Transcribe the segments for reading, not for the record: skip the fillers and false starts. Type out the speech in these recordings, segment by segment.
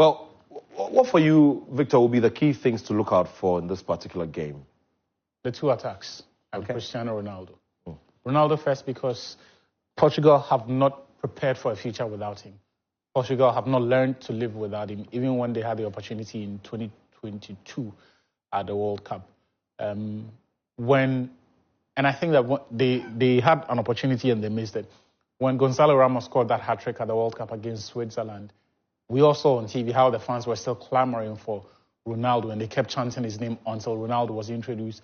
Well, what for you, Victor, will be the key things to look out for in this particular game? The two attacks and Cristiano Ronaldo. Ronaldo first because Portugal have not prepared for a future without him. Portugal have not learned to live without him, even when they had the opportunity in 2022 at the World Cup. And I think that they had an opportunity and they missed it. When Gonzalo Ramos scored that hat-trick at the World Cup against Switzerland, we all saw on TV how the fans were still clamoring for Ronaldo, and they kept chanting his name until Ronaldo was introduced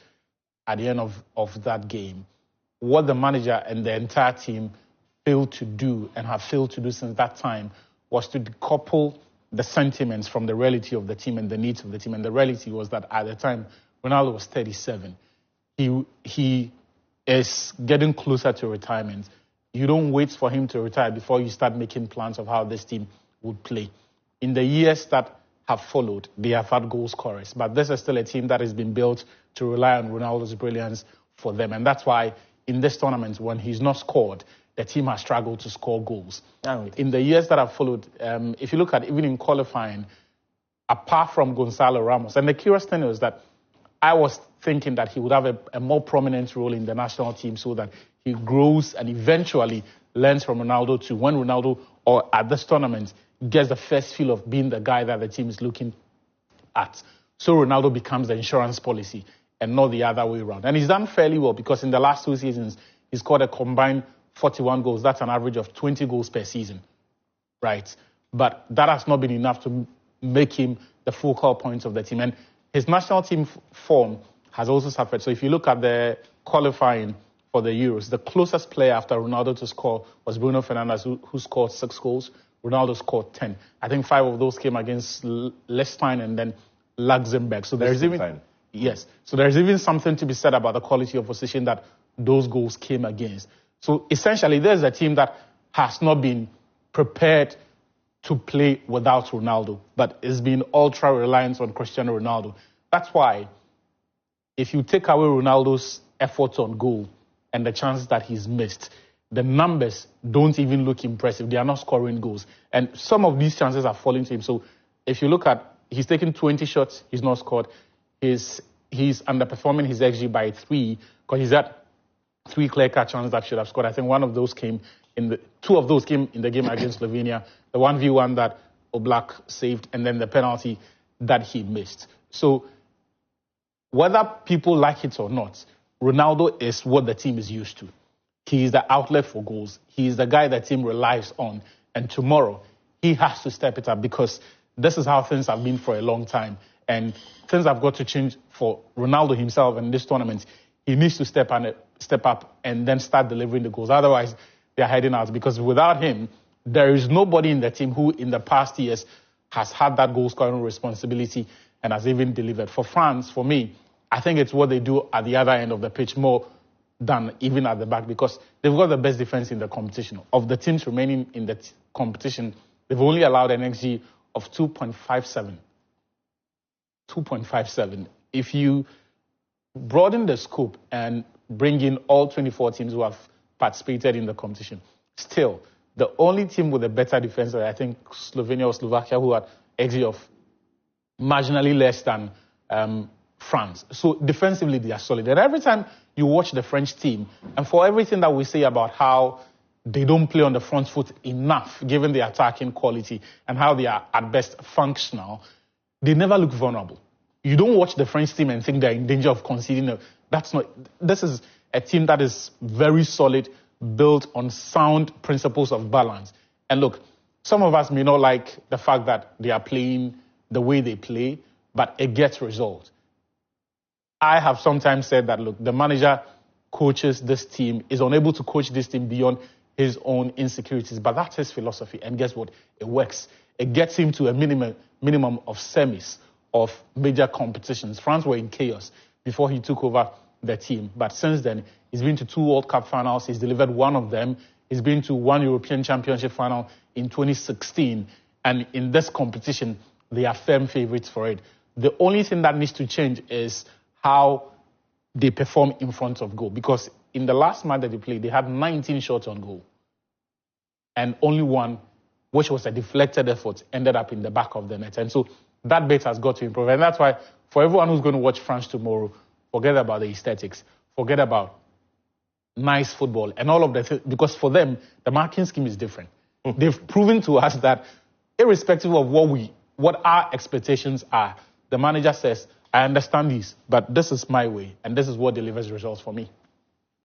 at the end of that game. What the manager and the entire team failed to do and have failed to do since that time was to decouple the sentiments from the reality of the team and the needs of the team. And the reality was that at the time, Ronaldo was 37. He is getting closer to retirement. You don't wait for him to retire before you start making plans of how this team would play. In the years that have followed, they have had goal scorers. But this is still a team that has been built to rely on Ronaldo's brilliance for them. And that's why in this tournament, when he's not scored, the team has struggled to score goals. In the years that have followed, if you look at even in qualifying, apart from Gonzalo Ramos, and the curious thing is that I was thinking that he would have a more prominent role in the national team so that he grows and eventually learns from Ronaldo to when Ronaldo, or at this tournament, gets the first feel of being the guy that the team is looking at. So Ronaldo becomes the insurance policy and not the other way around. And he's done fairly well because in the last 2 seasons, he scored a combined 41 goals. That's an average of 20 goals per season, right? But that has not been enough to make him the focal point of the team. And his national team form has also suffered. So if you look at the qualifying for the Euros, the closest player after Ronaldo to score was Bruno Fernandes, who scored 6 goals. Ronaldo scored 10. I think 5 of those came against Liechtenstein and then Luxembourg. So there's even something to be said about the quality of opposition that those goals came against. So essentially, there's a team that has not been prepared to play without Ronaldo, but is being ultra reliant on Cristiano Ronaldo. That's why if you take away Ronaldo's efforts on goal and the chances that he's missed, the numbers don't even look impressive. They are not scoring goals. And some of these chances are falling to him. So if you look at, he's taken 20 shots, he's not scored. He's underperforming his XG by 3 because he's at 3 clear-cut chances that should have scored. I think 2 of those came in the game against Slovenia. The 1v1 that Oblak saved, and then the penalty that he missed. So whether people like it or not, Ronaldo is what the team is used to. He is the outlet for goals. He is the guy the team relies on. And tomorrow, he has to step it up because this is how things have been for a long time. And things have got to change for Ronaldo himself in this tournament. He needs to step up and then start delivering the goals. Otherwise, they're heading out because without him, there is nobody in the team who in the past years has had that goal-scoring responsibility and has even delivered. For France, for me, I think it's what they do at the other end of the pitch more than even at the back because they've got the best defense in the competition. Of the teams remaining in the competition, they've only allowed an XG of 2.57. 2.57. If you broaden the scope and bring in all 24 teams who have participated in the competition, still, the only team with a better defense, I think Slovenia or Slovakia, who had XG of marginally less than France. So defensively, they are solid. And every time you watch the French team, and for everything that we say about how they don't play on the front foot enough, given the attacking quality and how they are at best functional, they never look vulnerable. You don't watch the French team and think they're in danger of conceding. This is a team that is very solid, built on sound principles of balance. And look, some of us may not like the fact that they are playing the way they play, but it gets results. I have sometimes said that, look, the manager coaches this team, is unable to coach this team beyond his own insecurities, but that's his philosophy. And guess what? It works. It gets him to a minimum of semis of major competitions. France were in chaos before he took over the team. But since then, he's been to 2 World Cup finals. He's delivered 1 of them. He's been to 1 European Championship final in 2016. And in this competition, they are firm favorites for it. The only thing that needs to change is how they perform in front of goal. Because in the last match that they played, they had 19 shots on goal. And only 1 which was a deflected effort, ended up in the back of the net. And so that bit has got to improve. And that's why, for everyone who's going to watch France tomorrow, forget about the aesthetics, forget about nice football and all of that, because for them, the marking scheme is different. They've proven to us that irrespective of what our expectations are, the manager says, I understand this, but this is my way, and this is what delivers results for me.